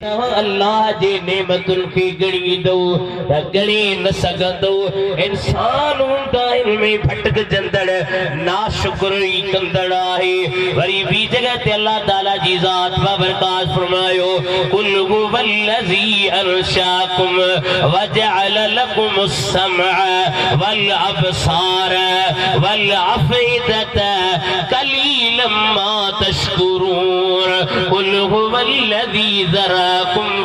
अल्लाह जे नेमतुन खे गणी दो गणी न सघंदो इंसान हूंदा इनमें भटक जंदड़ नाशुक्री कंदड़ आहे। वरी ॿी जगह ते अल्लाह ताला जी ज़ात बाबरकात फरमायो कुल हुवल्लज़ी अरशाकुम वजअल लकुमुस समअ वल अबसार वल अफ़इदत कलीलन मा तशकुरून कुल हुवल्लज़ी ज़रा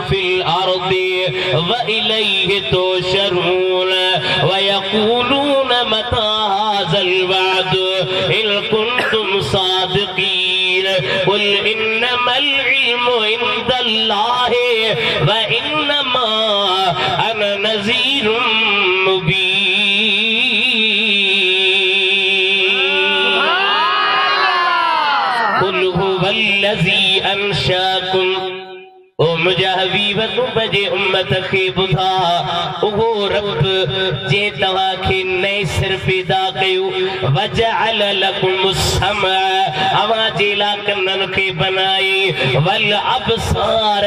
फिल अर्दि व इलैहि तुशरून व यक़ूलून मता हाज़ल वअद इन कुंतुम सादिक़ीन कुल इन्नमल इल्मु इंदल्लाहि व इन्नमा अना नज़ीरुम मुबीन। कुल हुवल्लज़ी अंशाकुम ओ मुझा हबीब तू बजे उम्मत खे बुधा उहो रब जे तवा खे नए सिर पैदा कयो वजअल लकुमुस समअ अवा जे ला कन्नन खे बनाई वल अबसार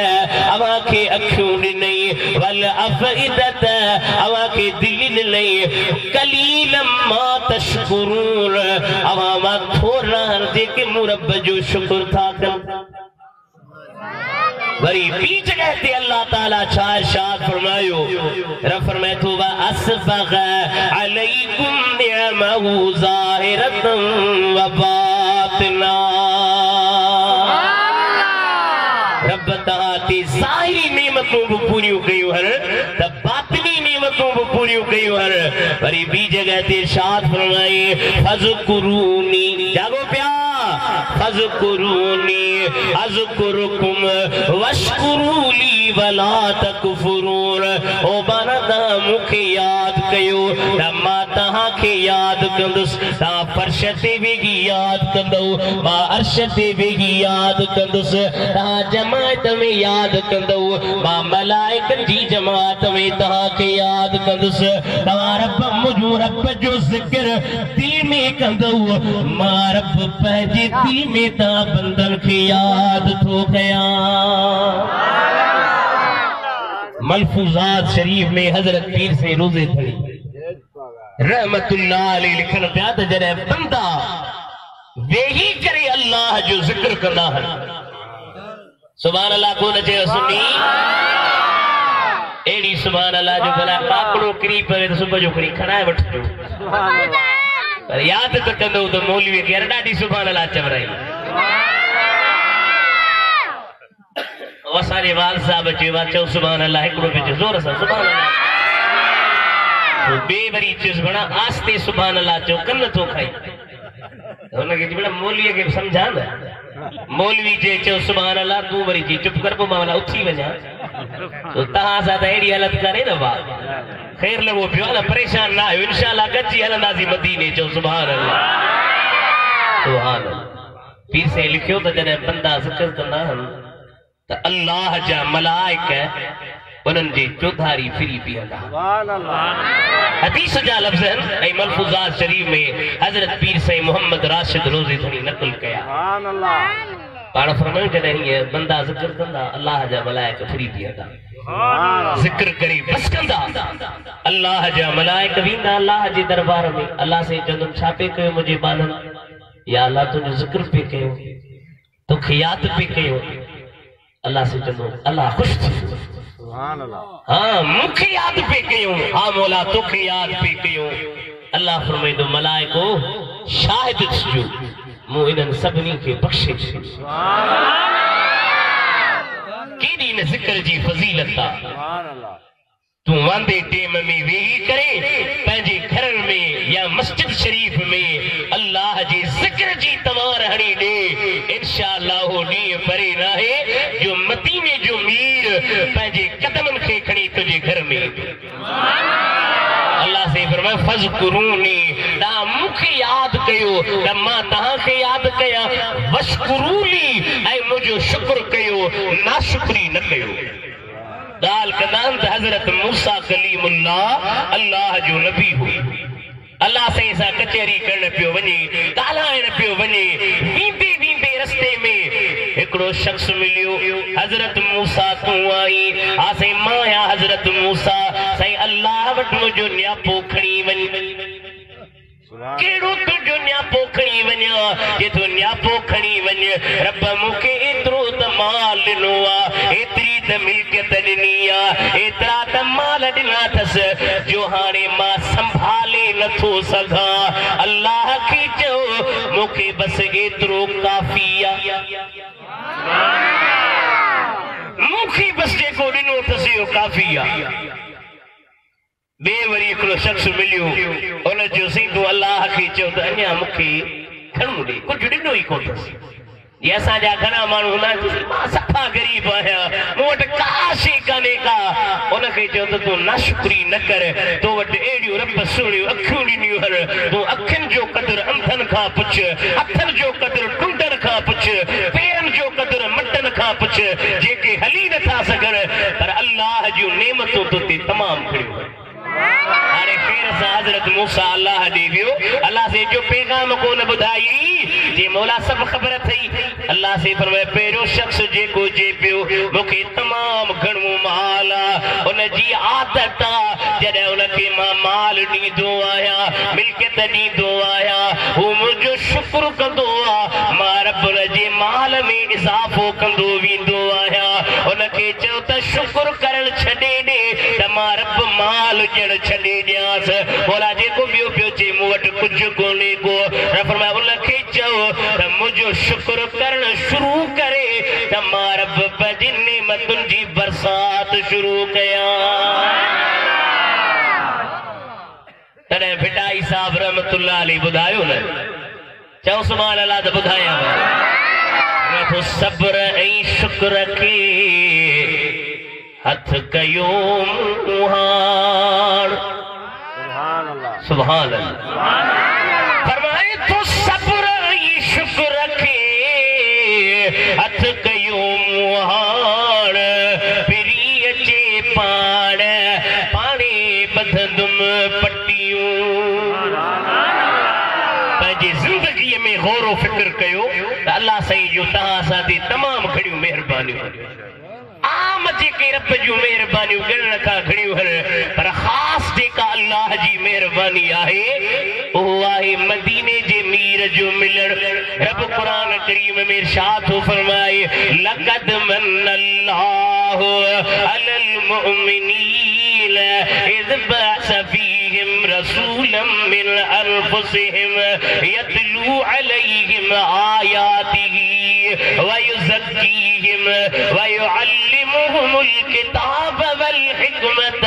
अवा खे अखियूं ॾिनई वल अफ़इदत अवा खे दिलि ॾिनई कलीलन मा तशकुरून अवा मां थोरा जेके मूं रब जो शुक्र था कनि। वरी ॿी जगह ते अल्लाह ताला छा इरशाद फरमायो रब फरमाए थो व अस्बग़ अलैकुम निअमहु ज़ाहिरतन व बातिना। रब तव्हां ते ज़ाहिरी नेमतूं बि पूरियूं कयूं हर त बातिनी नेमतूं बि पूरियूं कयूं हर। वरी ॿी जगह ते इरशाद फरमाए फज़कुरूनी जागो पिया फज़कुरूनी अज़कुरुकुम वश्कुरूली वला तकफुरून। ओ बारदा मुखे याद कयो त मां तहां खे याद कंदुसि तहां फर्श ते वेगी याद कंदो मां अर्श ते वेगी याद कंदुसि तहां जमात में याद कंदो मां मलाइकनि जी जमात में तहां खे याद कंदुसि तहां रब मुंहिंजो रब जो ज़िक्र दिलि में कंदो मां रब पंहिंजे दिलि में तहां बंदनि खे याद थो कयां। मलफूजात शरीफ में हजरत पीर से रोज़े थड़ी रहमतुल्लाह अलैहि लिखन पिया त जॾहिं बंदा वेही करे अल्लाह जो ज़िक्र कंदा आहिनि सुभान अल्लाह कोन चयो सुनी एड़ी सुभान अल्लाह जो भला काकड़ो किरी पवे त सुबुह जो खणी खणाए वठिजो पर याद त कंदो त मौलवी खे ॾाढी सुभान अल्लाह चवराई। असांजे वाल साहब चयो सुभान अल्लाह हिकिड़ो बि ज़ोर सां सुभान अल्लाह ॿिए वरी चयुसि भणा आस्ते सुभान अल्लाह चयो कन थो खाई हुनखे चयो मौलवीअ खे सम्झा न मौलवी जे चयो सुभान अल्लाह तूं वरी चई चुप कर पोइ मां भला उथी वञा तव्हां सां त अहिड़ी हालत कान्हे न वाह ख़ैर लॻो पियो न परेशान न आहियो इंशाअल्लाह गॾिजी हलंदासीं मदीने चयो सुभान अल्लाह सुभान अल्लाह। पीर से लिखियो त जॾहिं बंदा ज़िक्र कंदा आहिनि त अल्लाह जा मलाइक उन्हनि जी चौधारी फिरी पीअंदा। हदीस जा लफ़्ज़ आहिनि ऐं मलफूज़ात शरीफ में हज़रत पीर साईं मोहम्मद राशिद रोज़ी थोरी नक़ल कया पाण फरमायूं जॾहिं हीअ बंदा ज़िक्र कंदा अल्लाह जा मलाइक फिरी पीअंदा ज़िक्र करे बस कंदा अल्लाह जा मलाइक वेंदा अल्लाह जे दरबार में अल्लाह से चवंदो छा पे कयो मुंहिंजे ॿारनि या अल्लाह तुंहिंजो ज़िक्र पे कयो तोखे यादि पे कयो अल्लाह से चवंदो अल्लाह ख़ुशि थी हाँ मुखे याद पे कयो हाँ मौला तोखे याद पे कयो अल्लाह फरमाईंदो मलाइको शाहिद थियो मूं इन्हनि सभिनी खे बख़्शे केॾी न ज़िक्र जी फज़ीलत आहे। तूं वांदे टेम में वेही करे पंहिंजे घर में या मस्जिद शरीफ में अल्लाह जे ज़िक्र जी तवार हणी ॾे इंशाअल्लाह हो ॾींहुं परे नाहे जो मदीने जो मीर पंहिंजे कदमनि खे खणी तुंहिंजे घर में अल्लाह से फरमाए फज़कुरूनी तव्हां मूंखे यादि कयो त मां तव्हांखे यादि कयां वश्कुरूली ऐं मुंहिंजो शुक्र कयो नाशुक्री न कयो। गाल कदान हजरत मूसा कलीमुल्लाह अल्लाह जो नबी हुई अल्लाह से कचहरी करण पियो वञे ॻाल्हाइण पियो वञे वींदे वींदे के रस्ते में एकड़ो शख्स मिलियो हजरत मूसा तू आई आसे माया हजरत मूसा सही अल्लाह वट मुझो न्यापो खणी वञ केड़ो तुझो न्यापो खणी वञा जे तू न्यापो खणी वञ रब मूंखे एतिरो त माल ॾिनो आ एतिरी त मिल्कियत ॾिनी आ एतिरा त माल ॾिना अथसि जो हाणे मां संभाले नथो सघां अल्लाह खे चओ मूंखे बसि एतिरो काफ़ी आ मूंखे बसि जेको ॾिनो अथसि इहो काफ़ी आ बे वरी हिकिड़ो शख्स मिलियो उन जो सीधो अल्लाह खे चयो त अञा मूंखे खणो ॾे कुझु ॾिनो ई कोन अथसि ये असांजा घणा माण्हू हूंदा आहिनि मां सफ़ा ग़रीब आहियां मूं वटि का शइ कान्हे का उनखे चयो त तूं नाशुक्री न कर तो वटि अहिड़ियूं रब सुहिणियूं अखियूं ॾिनियूं हर तूं अखियुनि जो क़दुरु अंधनि खां पुछ हथनि जो क़दुरु टुंडनि खां पुछ पेरनि जो क़दुरु मटनि खां पुछ जेके हली नथा सघनि पर अल्लाह जूं नेमतूं तो ते तमामु खणियूं अरे फिर हजरत मूसा अल्लाह ॾे वियो अल्लाह से जो पैगाम कोन ॿुधाई जे मौला सब ख़बर थई अल्लाह से फरमाए पहिरियों शख्स जेको जे पियो मूंखे तमामु घणो माल आ उन जी आदत आ जॾहिं उनखे मां माल ॾींदो आहियां मिल्कियत ॾींदो आहियां हू मुंहिंजो शुक्र कंदो आ मां रब जे माल में इज़ाफ़ो कंदो वेंदो आहियां उनखे चयो त शुक्र करणु छॾे ॾे त मां रब माल ॾियणु छॾे ॾियांसि बोला जेको ॿियो पियो चए मूं वटि कुझु कोन्हे को फरमाए उनखे चओ त मुंहिंजो शुक्र करणु शुरू करे त मां रब जी नेमतुनि जी बरसात शुरू कयां तॾहिं फिटाई साहब रहमतुल्लाह अलैहि ॿुधायो न चओ सुभान अल्लाह त ॿुधायां तो सब्र ऐं शुक्र खे हथ कयो मुहार सुभान अल्लाह फरमाए तो सब्र ऐं शुक्र खे हथ कयो मुहार फिरी अचे पाण पाणे बधंदुम पटियूं पंहिंजी ज़िंदगीअ में गौर फिक्र कयो त अल्लाह साईं जो तव्हां सां ते तमामु घणियूं महिरबानियूं आम जेके रब जूं महिरबानियूं गिणण खां घणियूं आहिनि पर ख़ासि जेका अल्लाह जी महिरबानी आहे उहो आहे मदीने जे मीर जो मिलण रब क़ुरान करीम में इरशाद थो फरमाए लक़द मन्नल्लाहु अलल मुमिनीन इज़ बअस फीहिम रसूलन मिन अनफुसिहिम यतलू अलैहिम आयातिही व युज़क्कीहिम व युअल्लिमुहुमुल किताब वल हिकमत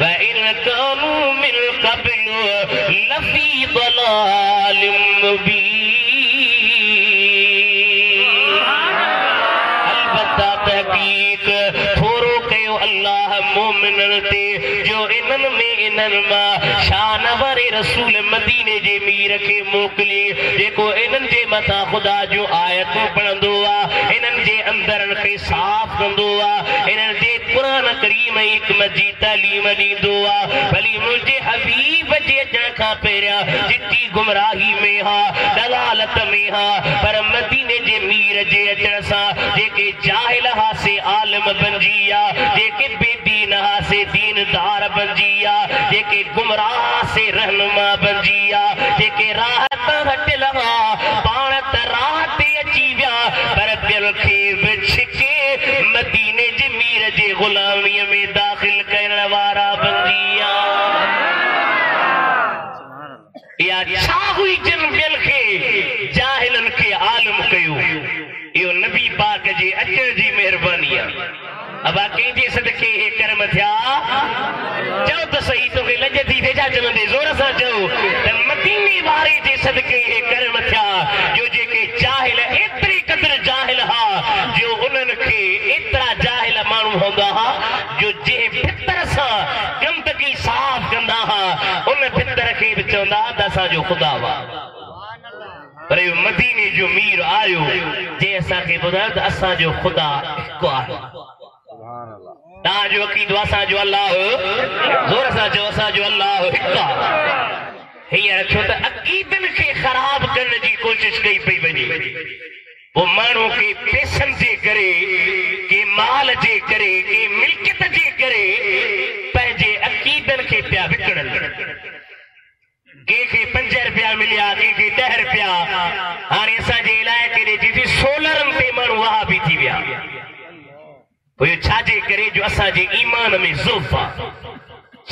व इन कानू मिन क़ब्लु लफ़ी ज़लालिम मुबीन अलबत्ता तहक़ीक़ थोरो कयो अल्लाह मोमिनन ते जो इन्हनि में इन्हनि मां शान वारे रसूल मदीने जे मीर खे मोकिली जेको इन्हनि जे मथां ख़ुदा जूं आयतूं पढ़ंदो आहे इन्हनि जे अंदरनि खे साफ़ कंदो आहे इन्हनि जे क़ुरान करीम ऐं हिकमत जी तालीम ॾींदो आहे भली मुंहिंजे हबीब जे अचण खां पहिरियां चिटी गुमराही में हा दलालत में हा पर मदीने जे मीर जे अचण सां जेके जाहिल हा से आलिम बणिजी विया जेके बेदीन हा से दीनदार बणिजी विया जेके गुमराह से रहनुमा बणिजी विया जेके राह तां हटियल हा पाण त राह ते अची विया पर ॿियनि खे बि छिके मदीने जे मीर जे ग़ुलामीअ में दाख़िल करण वारा बणिजी विया या छा हुई जिन ॿियनि खे जाहिलनि खे आलिम कयो इहो नबी पाक जे अचण जी महिरबानी आहे अबा कंहिंजे सदके हे कर्म थिया चओ त सही तोखे लज थी थिए छा चवंदे ज़ोर सां चओ त मदीने वारे जे सदके हे कर्म थिया जो जेके जाहिल एतिरी क़दुरु जाहिल हा जो उन्हनि खे एतिरा जाहिल माण्हू हूंदा हा जो जंहिं फितर सां गंदगी साफ़ कंदा हा उन फितर खे बि चवंदा त असांजो ख़ुदा हुआ पर इहो मदीने जो मीर आयो जंहिं असांखे ॿुधायो त असांजो ख़ुदा हिकु आहे तव्हांजो अक़ीदो असांजो अल्लाह ज़ोर सां चओ असांजो अल्लाह हिकु आहे हींअर छो त अक़ीदनि खे ख़राब करण जी कोशिशि कई पई वञे वो मानू के पैसन जे करे के माल जे करे के मिल्कियत जे करे पंहिंजे अकीदन के पिया विकणन के 5 रुपया मिलिया के 10 रुपया हाणे असांजे इलाइक़े जे जिते सोलरनि ते माण्हू वाह बि थी विया पोइ छाजे करे जो असांजे ईमान में ज़ोफ़ आहे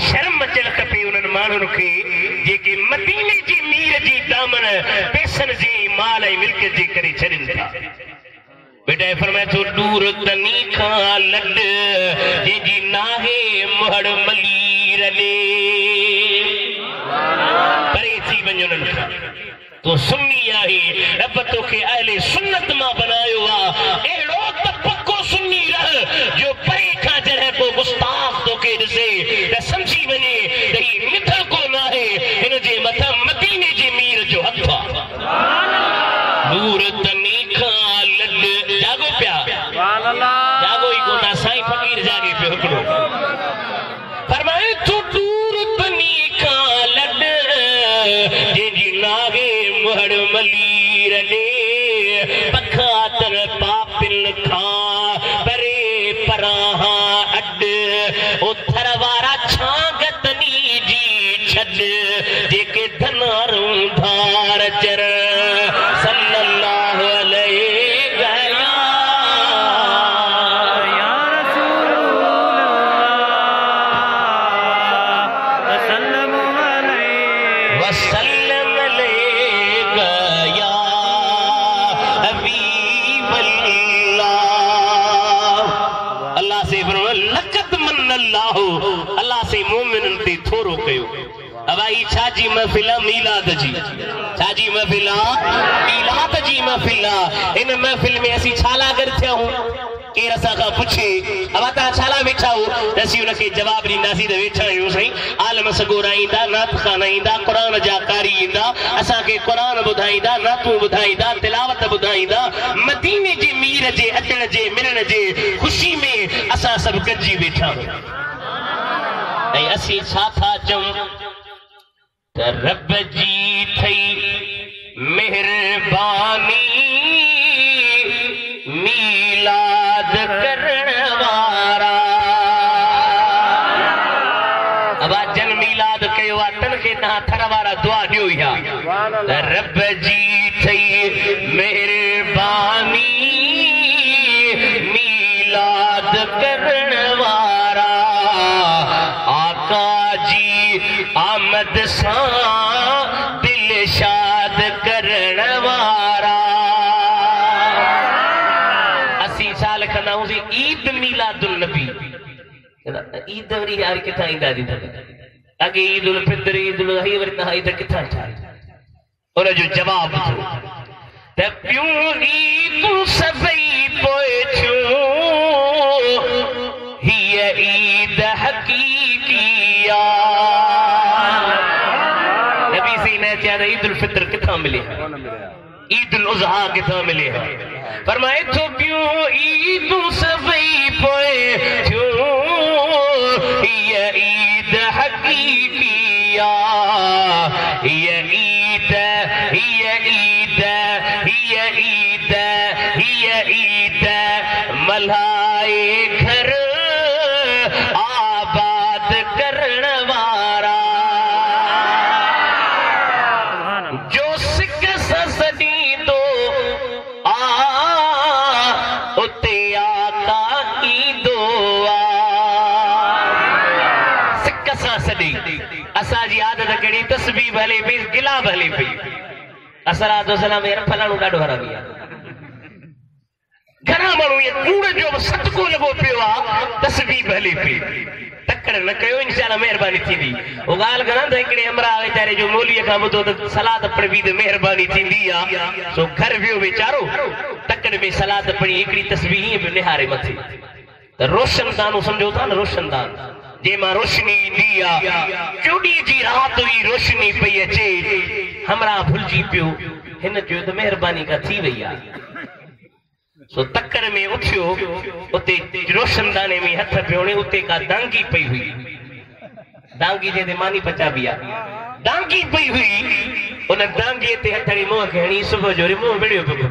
शर्म अचणु खपे उन्हनि माण्हुनि खे जेके मदीने जी मीर जी दामन पैसनि जी माल ऐं मिल्कियत जे करे छॾनि था बेटा फरमाए थो दूर तनी खां लॾ जंहिंजी नाहे मुहड़ मलीर ले परे थी वञो उन्हनि खां तो सुन्नी आहे रब तोखे अहले सुन्नत मां बनायो आहे अहिड़ो त पक्को सुन्नी रह जो परे खां जॾहिं को गुस्ताख तोखे ॾिसे त समझी वञे त ही मिथल कोन आहे हिन जे मथां मदीने जे मीर जो हथ आहे दूर तनी खां लॾ जागो पिया जागो ई कोन साईं फ़कीर जागे पियो हिकिड़ो फरमाए थो दूर तनी खां लॾ जंहिंजी नागे मुहड़ मलीर ले पखातर पापिल खां परे परां अड उथर वारा छांगतनी जी छॾ जेके धनारूं धार चर सल्लल्लाहु अलैहि अल्लाह से मोमिनन ते थोरो कयो अवाई छाजी महफिल मीलाद जी छाजी महफिल मीलाद जी महफिल इन महफिल में असी छाला कर थिया हूं केर असा का पूछे अब ता छाला वेठा हो असी उनके जवाब ॾींदासीं त वेठा आहियूं साईं आलम सगोरा ईंदा नात खाना ईंदा कुरान जा कारी ईंदा असा के कुरान ॿुधाईंदा नातूं ॿुधाईंदा तिलावत ॿुधाईंदा मदीने जे मीर जे अचण जे मिलण जे ख़ुशी में असा सब गॾिजी वेठा ऐं असी छा था चऊं त रब जी थई मेहरबानी मीलाद करण वारा अब जन मीलाद कयो आहे तन खे तव्हां थर वारा दुआ ॾियो ई आहे रब जी थई मेहरबानी मीलाद करण वारा आका जी आमद सां दिल शाद करण वारा असी छा लिखंदा हुआसीं ईद मीलादुल नबी ईद वरी यार किथां ईंदा दी अगे ईद उल फितर ईद उल ही वरी तव्हां ईद किथां ठाही उन जो जवाब थियो त पियूं ईद सभई पोइ थियो हीअ ईद हकीकी आहे नबी सी ने चया त ईद उल फितर किथां मिले ईद उल अज़हा किथां मिले फरमाए थो पियूं ईद सभई पोइ थियो हीअ ईद हकीकी आहे हीअ ईद हीअ ईद हीअ ईद हीअ ईद मल्हाए घर आबाद करण वारा जो सिक ससदी दो उते आका की दुआ सिक सां सदी असांजी आदत कहिड़ी तस्बीह हले पई गिला हले पई असलात वसलाम यार फलाणो ॾाढो हरामी आहे घणा माण्हू ये कूड़ जो सदको लॻो पियो आहे तस्बीह हले पई तकड़ न कयो इंशाअल्लाह मेहरबानी थींदी वो ॻाल्हि करा त हिकिड़े अमरा वीचारे जो मौलीअ खां ॿुधो त सलाद पढ़बी त मेहरबानी थींदी आहे सो घर वियो वीचारो तकड़ में सलाद पढ़ी हिकिड़ी तस्बीह हीअं बि निहारे मथे त रोशनदानो सम्झो था न रोशनदान जे मां रोशनी ईंदी आहे चोॾीअ जी राति हुई रोशनी पई अचे हमरा भुलिजी पियो हिन चयो त मेहरबानी का थी वई आहे सो तकड़ में उठियो उते रोशनदाने में हथ पियोणे उते का दांगी पई हुई दांगी जे ते मानी पचाबी आहे दांगी पई हुई उन दांगी ते हथड़ी मुंह खे हणी सुबुह जो मुंह विड़ियो पियो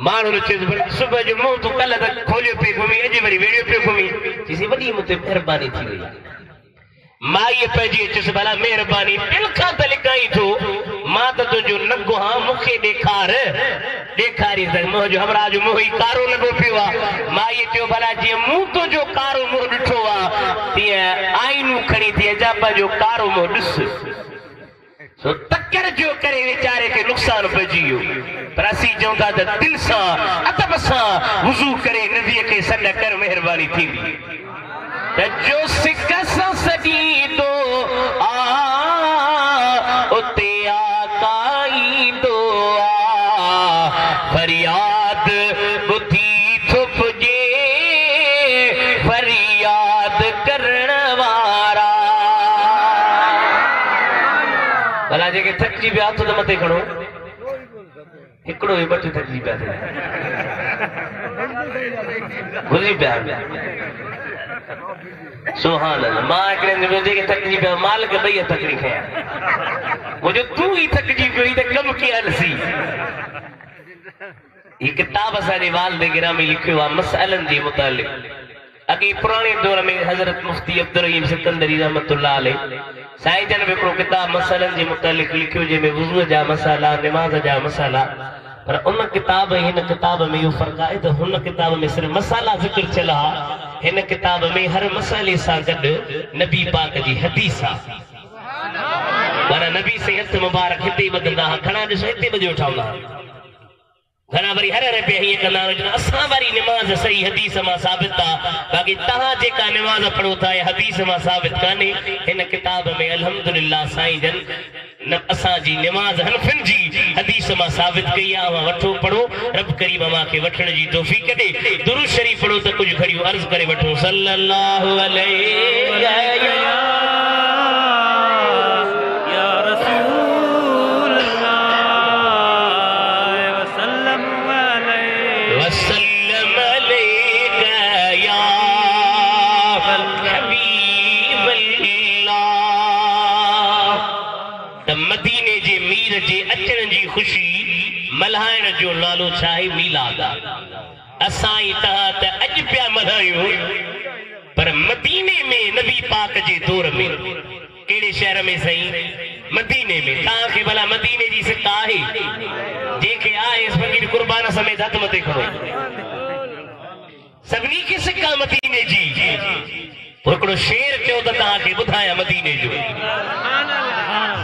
माण्हू चयो सुबुह जो मुंहुं तूं कल्ह त खोलियो पे घुमी अॼु वरी वेड़ियो पियो घुमी चईसि वॾी मूं ते महिरबानी थी वई माईअ पंहिंजी चयुसि भला महिरबानी दिलि खां त लिकाई थो मां त तुंहिंजो नगो हा मूंखे ॾेखारी मुंहुं जो हमरा जो मुंहुं ई कारो लॻो पियो आहे माईअ चयो भला जीअं मूं तुंहिंजो कारो मुंहुं ॾिठो आहे तीअं आईनूं खणी थी अचा पंहिंजो कारो मुंहुं ॾिस सो तकर जो करे वीचारे खे नुक़सान पइजी वियो पर असीं चऊं था त दिलि सां अदब सां वुज़ू करे नबीअ खे सॾ कर महिरबानी थींदी त जो सिक सां सॾींदो उते आका ईंदो फरियाद ॿुधी थुपजे फरियाद करण वारा भला जेके थकिजी पिया हथ त मथे खणो हिकिड़ो ई ॿ टे थकिजी पिया भुलिजी पिया सुभान अल्लाह मां हिकिड़े जेके थकिजी पिया मालिक ॿई हथ खणी खयां मुंहिंजो तूं ई थकिजी पियो त कमु कीअं हलसी हीअ किताब असांजे वालिद गिरामी लिखियो आहे मसइलनि जे मुतालिक़ अॻे पुराणे दौर में हज़रत मुफ्ती अब्दुल रहीम सिकंदरी रहमतुल्लाह अलैह साईं जन बि हिकिड़ो किताब मसइलनि जे मुतालिक़ लिखियो जंहिंमें वुज़ूअ जा मसाला निमाज़ जा मसाला पर उन किताब हिन किताब में इहो फ़र्क़ु आहे त हुन किताब में सिर्फ़ मसाला ज़िक्र थियल आहे हिन किताब में हर मसाले सां गॾु नबी पाक जी हदीस आहे माना नबी से हथ मुबारक हिते ॿधंदा हुआ घणा ॾिसो हिते ॿधियो ठहंदा हुआ घणा वरी हर पे हीअं कंदा आहिनि असां वारी निमाज़ सही हदीस मां साबित आहे बाक़ी तव्हां जेका निमाज़ पढ़ो था हदीस मां साबित कान्हे हिन किताब में अल्हम्दुलिल्लाह साईं जन असांजी निमाज़ हनफिन जी हदीस मां साबित कई आहे वठो पढ़ो रब करीम मां खे वठण जी तौफ़ीक़ ॾे दुरूद शरीफ़ पढ़ो त कुझु घड़ियूं अर्ज़ करे वठो सल्लल्लाहु अलैहि मदीने जे मीर जे अचण जी खुशी मल्हाइण जो नालो छा आहे मीलाद असां ई तव्हां त अॼु पिया मल्हायूं पर मदीने में नबी पाक जे दौर में कहिड़े शहर में सही मदीने में तव्हांखे भला मदीने जी सिक आहे जंहिंखे आहे फ़कीर कुर्बान समेत हथ मथे खणो सभिनी खे सिक आहे मदीने जी हिकिड़ो शेर चयो त तव्हांखे ॿुधायां मदीने जो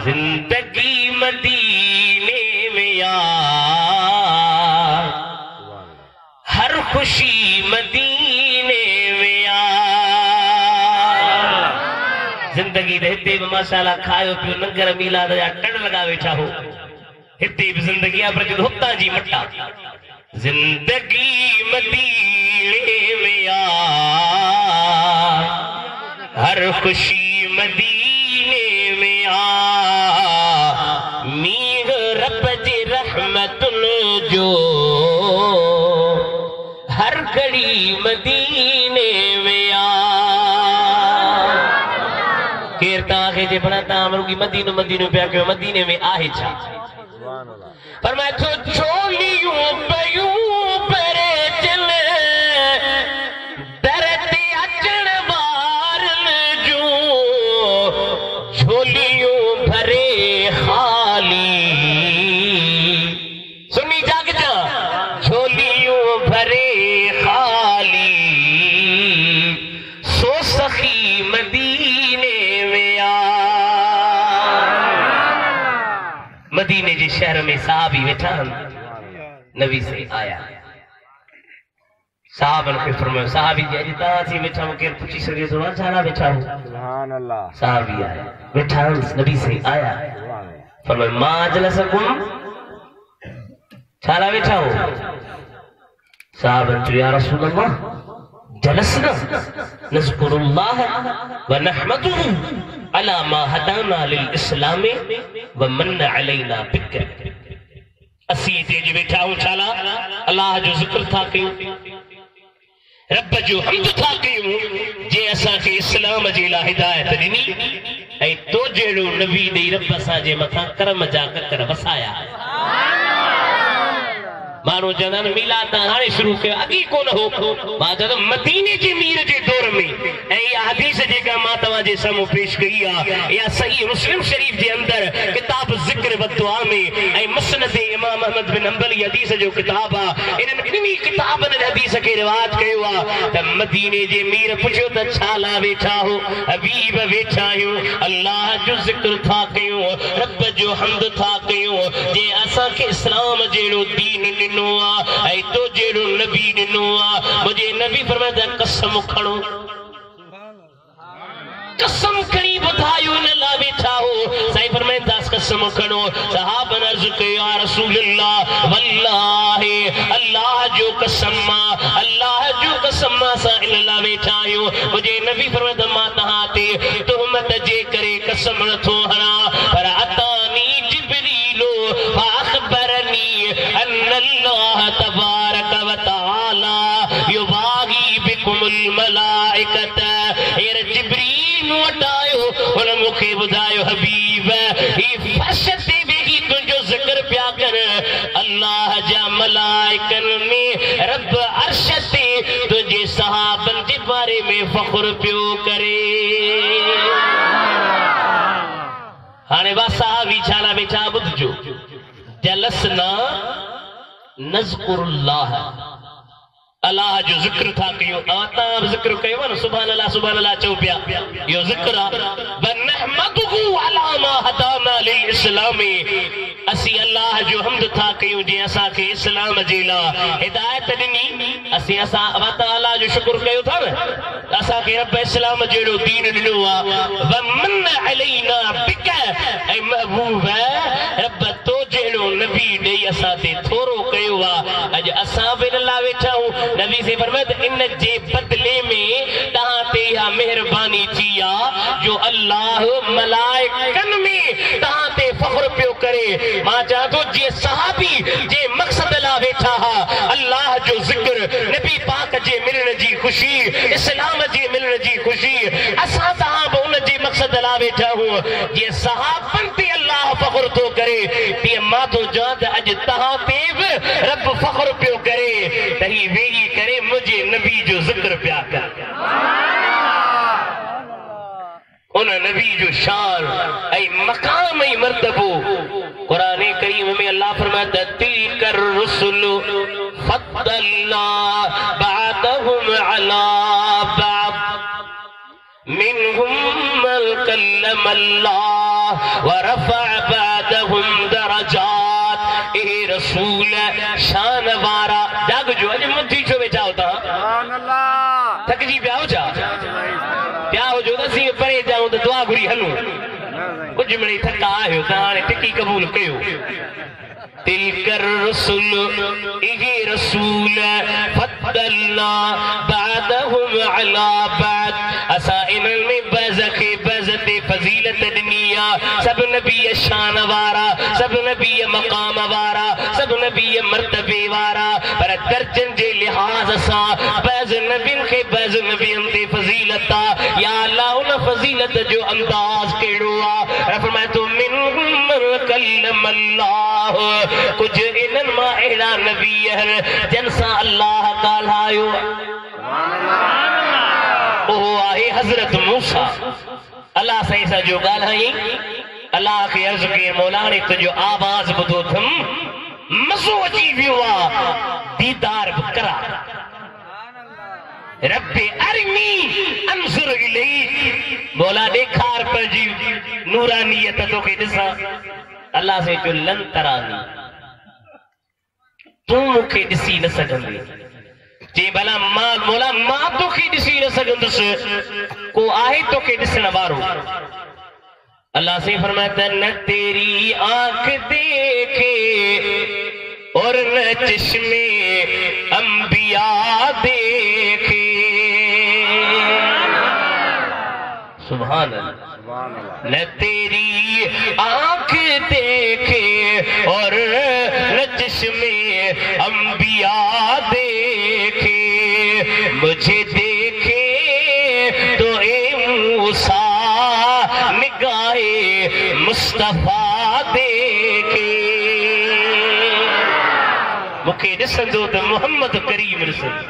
जिंदगी मदीने में हर खुशी मदीने में जिंदगी ते हिते बि मसाला खायो पियो लंगर मीलाद जा टण लॻा वेठा हो हिते बि जिंदगी आहे पर हुतां जी मटा जिंदगी मदीने में हर खुशी मदीने में मीर रब जी रहमतुल जो हर घड़ी मदीने में केर तव्हांखे जे भला तव्हां रुगी मदीनो मदीनो पिया कयो मदीने में आहे छा पर मैं तो छोलियूं पयूं परे चल दरते अचण वारन जो झोलियूं भरे खाली सुनी जाग जा झोलियूं भरे खाली सो सखी मदीने में मदीने जे शहर में साहबी वेठा नबी से आया साहबन के फरमायो साहबी जी अॼु तव्हां थी वेठा मूंखे पुछी सघे थो छा वेठा हो सुभान अल्लाह साहबी आया वेठा नबी से आया फरमायो मां अजलसकुम छा वेठा हो साहबन चयो या रसूल अल्लाह जलसना नज़कुरुल्लाह व नहमदुहु अला मा हदाना लिल इस्लाम व मन अलैना बिक्र असी ते जे वेठा हो छाला अल्लाह जो जिक्र था कयूं रब जो हम्द था कयूं जे असा के इस्लाम जी ला हिदायत दिनी ए तो जेड़ो नबी दे रब असा जे मथा करम जा कर वसाया मानो जनन मिला त हाणे शुरू कयो अगी कोन हो मां जद मदीने जे मीर जे दौर में ऐ हदीस जेका मां तवा जे सामू पेश कई आ या सही मुस्लिम शरीफ जे अंदर किताब जिक्र व दुआ में ऐ मुस्नद इमाम अहमद बिन हंबली हदीस जो किताब आ इन इन्ही किताबन हदीस के रिवाज कयो आ त मदीने जे मीर पुछो त छा ला वेठा हो हबीब वेठा आहियो अल्लाह जो जिक्र था कयो रब जो हम्द था कयो जे असा के इस्लाम जेड़ो दीन ॾिनो आ ऐं तो जहिड़ो नबी ॾिनो आ मुंहिंजे नबी फरमाया कसम खणो कसम खणी ॿुधायो इन लाइ वेठा हो साईं फरमाईंदा कसम खणो सहाबन अर्ज़ कयो या रसूल अल्लाह वल्लाहि अल्लाह जो कसम अल्लाह जो कसम असां इन लाइ वेठा आहियूं मुंहिंजे नबी फरमाईंदा मां तव्हां ते तुहमत जे करे कसम नथो हणा पर अतानी जिब्रीलो फअख़बरनी अन अल्लाह तबारक व तआला युबागी बिकुमुल मलाइकत हेर जिब्रील वटायो उन मूंखे ॿुधायो हबीब ही फर्श ते वेही तुंहिंजो ज़िक्र पिया कर अल्लाह जा मलाइकन में रब अर्श ते तुंहिंजे सहाबन जे बारे में फ़ख्र पियो करे हाणे वा सहाबी छाला वेठा ॿुधजो जलसना नज़कुरुल्लाह अल्लाह जो जिक्र था कयो आता जिक्र कयो न सुभान अल्लाह चओ पिया यो जिक्र व नहमदुहु अला मा हदाना लिल इस्लाम असी अल्लाह जो हम्द था कयो जे असा के इस्लाम जे ला हिदायत ॾिनी असी असा अल्लाह जो शुक्र कयो था न असा के रब इस्लाम जेड़ो दीन ॾिनो आ व मन अलैना बिक ऐ महबूब रब तो जेड़ो नबी ॾेई असा ते थोरो कयो आ अज असा बि इन ला वेठा हूं नबी से फरमाया इन जे बदले में तहां ते या मेहरबानी थी आ जो अल्लाह मलाइकन में तहां ते फख्र पियो करे मां चाहतो जे सहाबी जे मकसद ला वेठा हा अल्लाह जो जिक्र नबी पाक जे मिलण जी खुशी इस्लाम जे मिलण जी खुशी असा तहां बि उन जे मकसद ला वेठा हूं जे सहाबन ते अल्लाह फख्र तो करे ते मां तो जात अज तहां ते भी रब फख्र पियो करे तही वेही करे मुझे नबी जो जिक्र प्या कर उन नबी जो शान ऐ मकाम ऐ मर्तबो कुरान करीम में अल्लाह फरमाता तिलकर रुसुल फद्दलना बअदहुम अला बअद मिनहुम मन कल्लम अल्लाह व रफ़अ बअदहुम दरजात ए रसूल शान वारा जाग जो अज मुठी छो वेठा होता सुभान अल्लाह थक जी पिया हो जा पिया हो जो दसी परे जाऊं तो दुआ घुरी हलूं कुछ मिणी थका आयो त हाणे टिकी कबूल कयो तिलकर रसूल इहे रसूल फद्दलना बअदहुम अला बअद असा इन्हनि में बज़ खे बज़ ते फज़ीलत ॾिनी आ सब नबी शान वारा सब नबी मकाम वारा सब नबी मर्तबे वारा पर दर्जन जे लिहाज सां बज़ नबियन खे बज़ नबियन ते फज़ीलत आ या अल्लाह उन फज़ीलत जो अंदाज कहिड़ो आ फरमाए तो मिनहुम मन कल्लम अल्लाह कुछ इन्हनि मां अहिड़ा नबी आहिनि जिन सां अल्लाह ॻाल्हायो ओहो आहे हज़रत मूसा अल्लाह साईं सां जो ॻाल्हाई अल्लाह खे अर्ज़ कई मौला हाणे तुंहिंजो आवाज़ ॿुधो अथमि मज़ो अची वियो आहे दीदार बि करा रब्बे अरनी अंजुर इलैक मौला ॾेखार पंहिंजी नूरानियत तोखे ॾिसां अल्लाह से जो लन तरानी तू मूंखे ॾिसी न सघंदी जे भला मां मौला मां तोखे ॾिसी न सघंदुसि को आहे तोखे ॾिसण वारो अल्लाह से फरमाता न तेरी आंख देखे और न चश्मे अंबिया देखे सुभान अल्लाह न तेरी आंख देखे और न चश्मे अंबिया देखे मुझे देखे तो ए मूसा निगाहे मुस्तफा देखे मुखे ॾिसंदो त मोहम्मद करीम ॾिसंदो।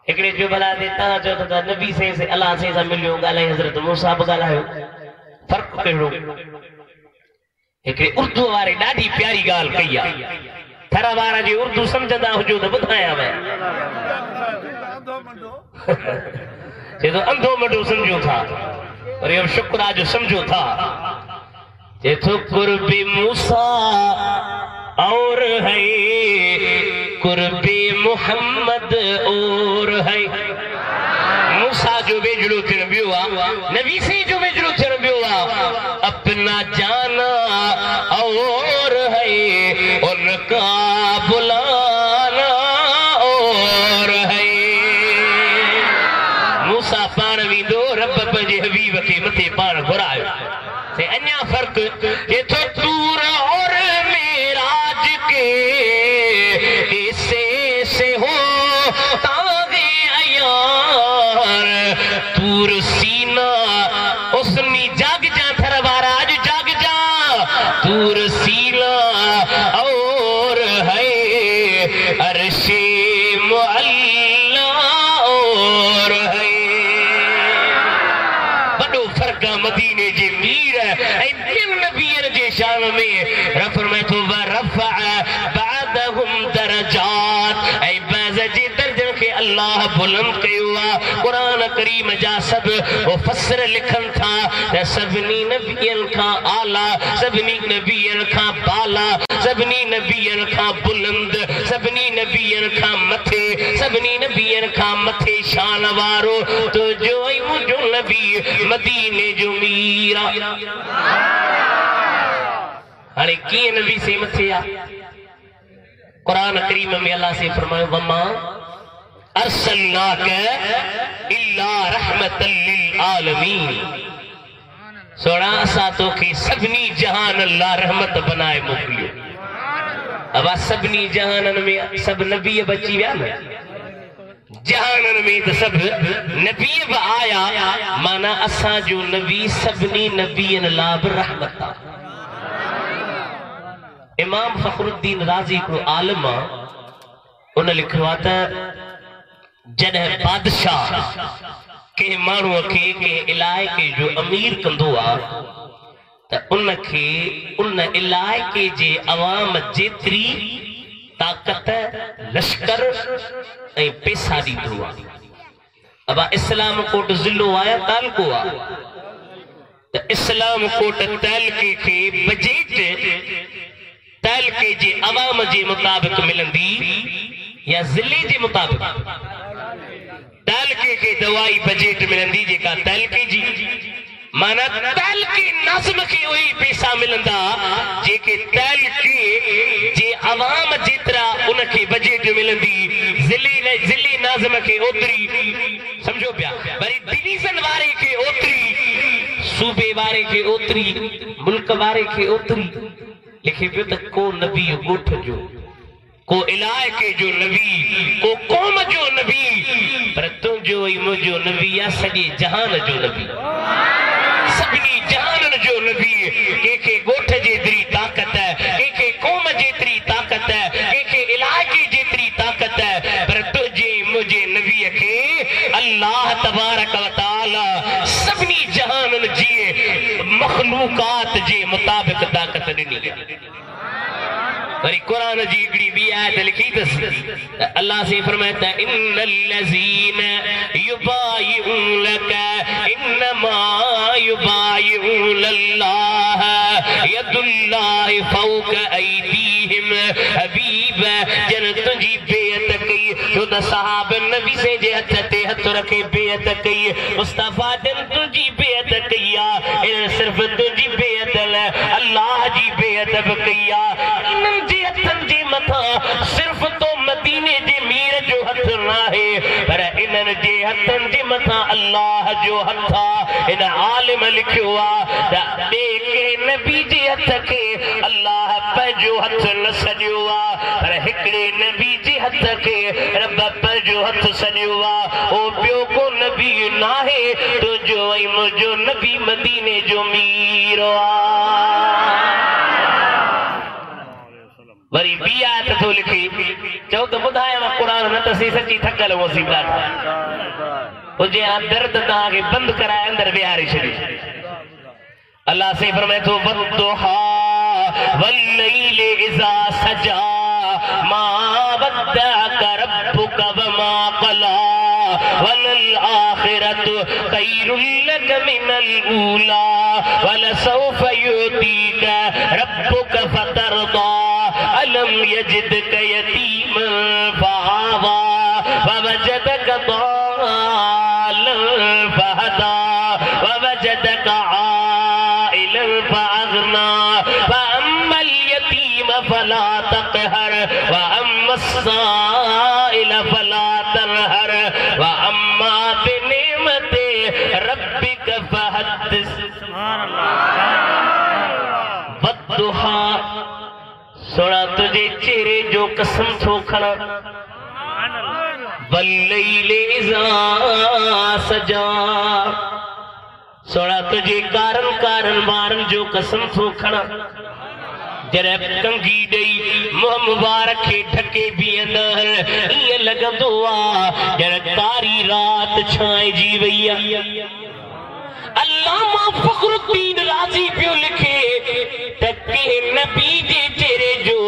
हिकिड़े जो भला दे तव्हां चओ था नबी से अलाह से सां मिलियो ॻाल्हाई हज़रत मूसा बि ॻाल्हायो, फ़र्क़ु कहिड़ो? हिकिड़े उर्दू वारे ॾाढी प्यारी ॻाल्हि कई आहे, थर वारा जी उर्दू सम्झंदा हुजो त ॿुधायां वया। चए थो अंधो मंडो सम्झो था, वरी अब शुक्रा जो सम्झो था। चए थो कुर्बी मूसा और है कुर्बी मोहम्मद और है। मूसा जो वेझड़ो थियण ॿियो आहे, नबी से जो वेझड़ो थियण ॿियो आहे। अपना जाना और है उनका बुलाना और है। मूसा पाण वेंदो, रब पंहिंजे हबीब खे मथे पाण घुरायो। से अञा फ़र्क़ जे तो तूर और मेराज के हिस्से से हो तागे अयार। तूर सीना उसनी जाग जा, थर वाराज जाग जा। तूर सीना और है अर्शे मुअल्ला और है। बड़ो फर्क मदीने जे मीर ऐं ॿियनि नबियनि जे शान में। रब फरमाए थो वरफ़अ बअदहुम दरजात, ऐं बाज़ जे दर्जनि खे अल्लाह बुलंद कयो आहे। क़ुरान करीम जा सभु मुफ़स्सिर लिखनि था त सभिनी नबियनि खां आला, सभिनी नबियनि खां बाला, सभिनी नबियनि खां बुलंद, सभिनी नबियनि खां मथे, सभिनी नबियनि खां मथे शान वारो तुंहिंजो ऐं मुंहिंजो नबी मदीने जो मीर आहे। हाणे कीअं नबी से मथे आहे? कुरान करीम में अल्लाह से फरमायो वमा अर्सलनाक इल्ला रहमतल लिल आलमीन। सोना असां तोखे सभिनी जहान अल्लाह रहमत बनाए मोकिलियो। अब सभिनी जहाननि में सभु नबी बची विया न, जहाननि में त सभु नबी बि आया, माना असांजो नबी सभिनी नबियनि लाइ बि रहमत आहे। इमाम फखरुद्दीन राज़ी हिकिड़ो आलिम आहे, उन लिखियो आहे त जॾहिं बादशाह कंहिं माण्हूअ खे कंहिं इलाइक़े जो अमीर कंदो आहे त उनखे उन इलाइक़े जे अवाम जेतिरी ताक़त, लश्कर ऐं पैसा ॾींदो आहे। अब इस्लाम कोट ज़िलो आहे, तालको आहे, त इस्लाम कोट तालके खे बजेट तालके जे अवाम जे मुताबिक़ मिलंदी या ज़िले जे मुताबिक़? तालके खे दवाई बजेट मिलंदी जेका तालके जी, माना तालके नाज़िम खे उहे पैसा मिलंदा जेके तालके जे अवाम जेतिरा उनखे बजेट मिलंदी। ज़िले नाज़िम खे ओतिरी, सम्झो पिया? वरी डिवीज़न वारे खे ओतिरी, सूबे वारे खे ओतिरी, मुल्क वारे खे ओतिरी। लिखे पियो त को नबी ॻोठ जो, को इलाइक़े जो नबी, को क़ौम जो नबी, पर तुंहिंजो ऐं मुंहिंजो नबी आहे सॼे जहान जो नबी, सभिनी जहाननि जो नबी। कंहिंखे ॻोठ जेतिरी ताक़त, कंहिंखे क़ौम जेतिरी ताक़त, कंहिंखे इलाइक़े जेतिरी ताक़त, पर तुंहिंजे मुंहिंजे नबीअ खे अल्लाह तबारक व तआला सभिनी जहाननि जी मखलूकात जे मुताबिक़ ताक़त ॾिनी आहे। वरी कुरान जी हिकिड़ी ॿी आयत लिखी अथसि, अल्लाह से फरमाए त इन्नल्लज़ीन युबाइऊनक इन्नमा युबाइऊनल्लाह यदुल्लाहि फौक ऐदीहिम। हबीब जन तुंहिंजी बेअत कई तो त सहाब नबी से जे हथ ते हथ रखे बेअत कई, मुस्तफा जन तुंहिंजी बेअत कई आहे। इन सिर्फ़ तुंहिंजी बेअत लाइ अल्लाह जी बेअत बि कई आहे। इन्हनि जे हथनि जे मथां सिर्फ़ तो मदीने जे मीर जो हथ न आहे, पर इन्हनि जे हथनि जे मथां अल्लाह जो हथ आहे। इन आलिम लिखियो आहे त ॿिए कंहिं नबी जे हथ खे अल्लाह पंहिंजो हथ न सॼियो आहे, पर हिकिड़े नबी जे हथ खे रब पंहिंजो हथ सॼियो आहे। ओ ॿियो को नबी न आहे, तुंहिंजो ऐं मुंहिंजो नबी मदीने जो मीर आहे। वरी ॿी आयत थो लिखी चओ त ॿुधायो क़ुरान न त सी सची थकल होसीं ॾाढा हुजे हा दर्द तव्हांखे बंदि कराए अंदरि विहारे छॾियो अल्लाह से फरमाए थो वद्दुहा वल्लैल इज़ा सजा मा वद्दअक रब्बुक वमा क़ला वलल आखिरतु खैरुल लक मिनल ऊला वलसौफ युतीक रब्बुक फतरदा अलम यजिदक यतीमन फआवा ववजदक ضالًا फहदा ववजदक आइलन फअगना फअम्मा اليتيم فلا تقهر وأما السائل فلا تنهر وأما بنعمة ربك فحدث سبحان الله वद्दुहा सोना तुझे चेहरे जो कसम थो खणा वल्लैल इज़ा सजा सोना तुझे कारण कारण वारन जो कसम थो खणा जरे कंगी दई मुंह मुबारक खे ढके बीहंदा ईअं लॻंदो आहे जरे कारी रात छांइजी वई आहे अल्लामा फखरुद्दीन राज़ी पियो लिखे त कंहिं नबी जे चेहरे जो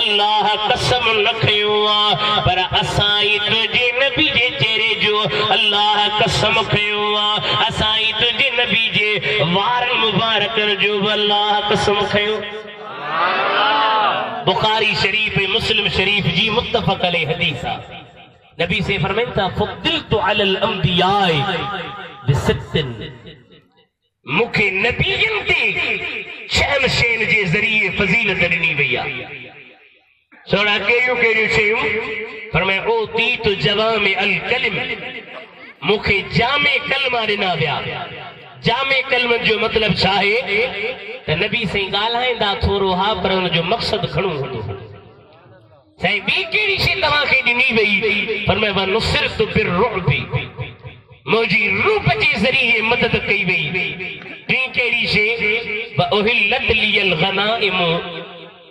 अल्लाह कसम न खयो आहे पर असां तुंहिंजे नबी जे चेहरे जो अल्लाह कसम खयो आहे असां तुंहिंजे नबी जे वारनि मुबारकनि जो अल्लाह कसम खयो बुखारी शरीफ मुस्लिम शरीफ जी मुत्तफक अलैह हदीस नबी से फरमाता फुद्दिलतु अलल अंबियाए बिसित्तिन मुखे नबीयन ते शहन शेन जे जरिए फजीलत ॾिनी वई आहे सोना कहिड़ियूं कहिड़ियूं शयूं फरमाए ओ ती तो जवामे अल कलिम मुखे जामे कलमा ॾिना विया जामे कलमन जो मतलब छा आहे त नबी साईं ॻाल्हाईंदा थोरो हा पर हुन जो मक़सद घणो हूंदो साईं ॿी कहिड़ी शइ तव्हांखे ॾिनी वई फरमाए वनुसिरतु बिर्रुअबि मुंहिंजी रूप जे ज़रिए मदद कई वई टी कहिड़ी शइ वउहिल्लत लियल गनाइम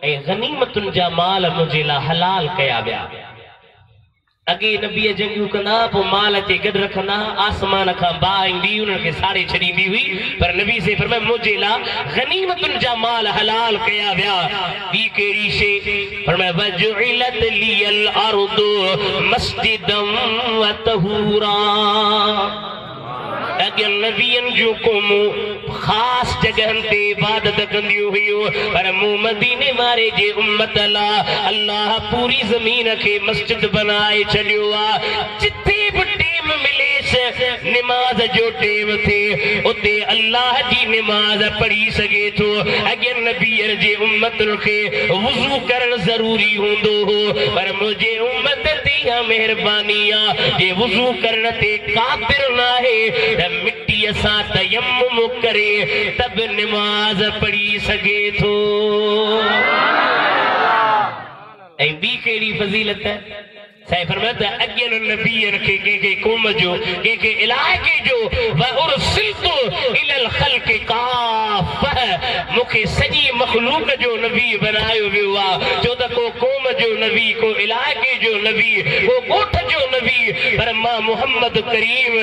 ऐं गनीमतुनि जा माल मुंहिंजे लाइ हलाल कया विया अगे नबी जंगियूं कंदा पोइ माल ते गॾु रखंदा आसमान खां बाह ईंदी उन्हनि खे साड़े छॾींदी हुई पर नबी से फरमाए मुंहिंजे लाइ गनीमतुनि जा माल हलाल कया विया ॿी कहिड़ी शइ फरमाए वजुइलत लियल अर्दु मस्जिदम व तहूरा अॻियन नबियन जूं क़ौमूं ख़ास जगहन ते इबादत कंदियूं हुयूं पर मूं मदीने वारे जे उम्मत लाइ अल्लाह पूरी ज़मीन खे मस्जिद बनाए छॾियो आहे जिथे बि टेम मिलेसि निमाज़ जो टेम थिए उते अल्लाह जी निमाज़ पढ़ी सघे थो अॻियन नबियन जे उम्मतुन खे वुज़ू करणु ज़रूरी हूंदो हो पर मुंहिंजे उम्मत ते इहा महिरबानी आहे जे वुज़ू करण ते क़ादिर न आहे मिट्टीअ सां तयम्मुम करे तब निमाज़ पढ़ी सघे थो ऐं ॿी कहिड़ी फज़ीलत साईं फरमाता अॻियन नबीअनि खे कंहिंखे क़ौम जो कंहिंखे इलाइक़े जो वउरसिलतु इलल ख़ल्क़ काफ़ह मूंखे सॼी मख़लूक़ जो नबी बनायो वियो आहे छो त को क़ौम जो नबी को इलाइक़े जो नबी को ॻोठ जो नबी पर मां मुहम्मद करीम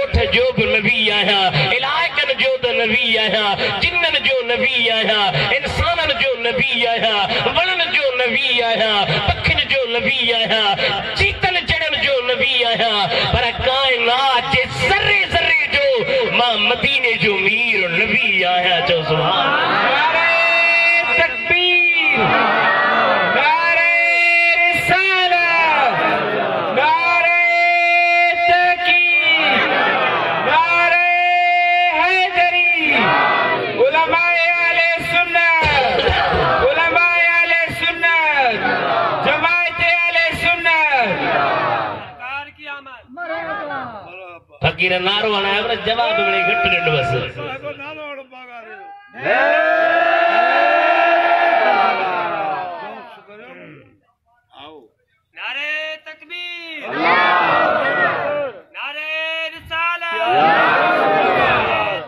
ॻोठ जो बि नबी आहियां इलाइक़नि जो त नबी आहियां जिन्ननि जो नबी आहियां इंसाननि जो नबी आहियां वणनि जो नबी आहियां पखियुनि जो नबी आहियां चीतल जड़न जो नबी आहियां पर कायनात जे ज़र्रे ज़र्रे जो मां मदीने जो मीर नबी आहियां चओ सुभान नारे तकबीर नारे रिसालत नारे तकीर नारे हैदरी उलमाए आले सुन्नत उलमाए आले सुन्नत जमात आले सुन्नत फकीर नारो हणायो पर जवाब मिले घट ॾिनो बस नारे तकबीर नारे रिसालत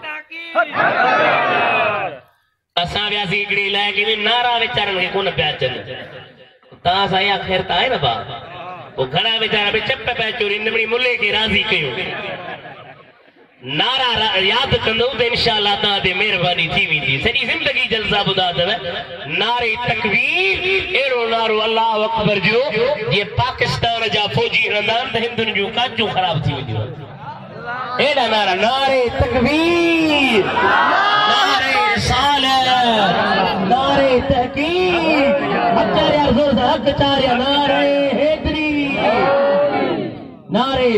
ताकीद असां वियासीं हिकिड़े इलाइक़े में नारा वीचारनि खे कोन पिया अचनि ता साया खैर ता है ना बा वो घड़ा बेचारा पे चप पे चोरी नबड़ी मुल्ले के राजी कयो नारा याद कंदो त इंशाअल्लाह ता दे मेहरबानी थी वेंदी सॼी जिंदगी जलसा बुधा दव नारे तकबीर एड़ो नारो अल्लाह अकबर जो ये पाकिस्तान जा फौजी रंदान त हिंदुन जो काजू खराब थी वेंदियो एड़ा नारा नारे तकबीर नारे रिसालत नारे तहकीक हक चार नारे हैदरी नारे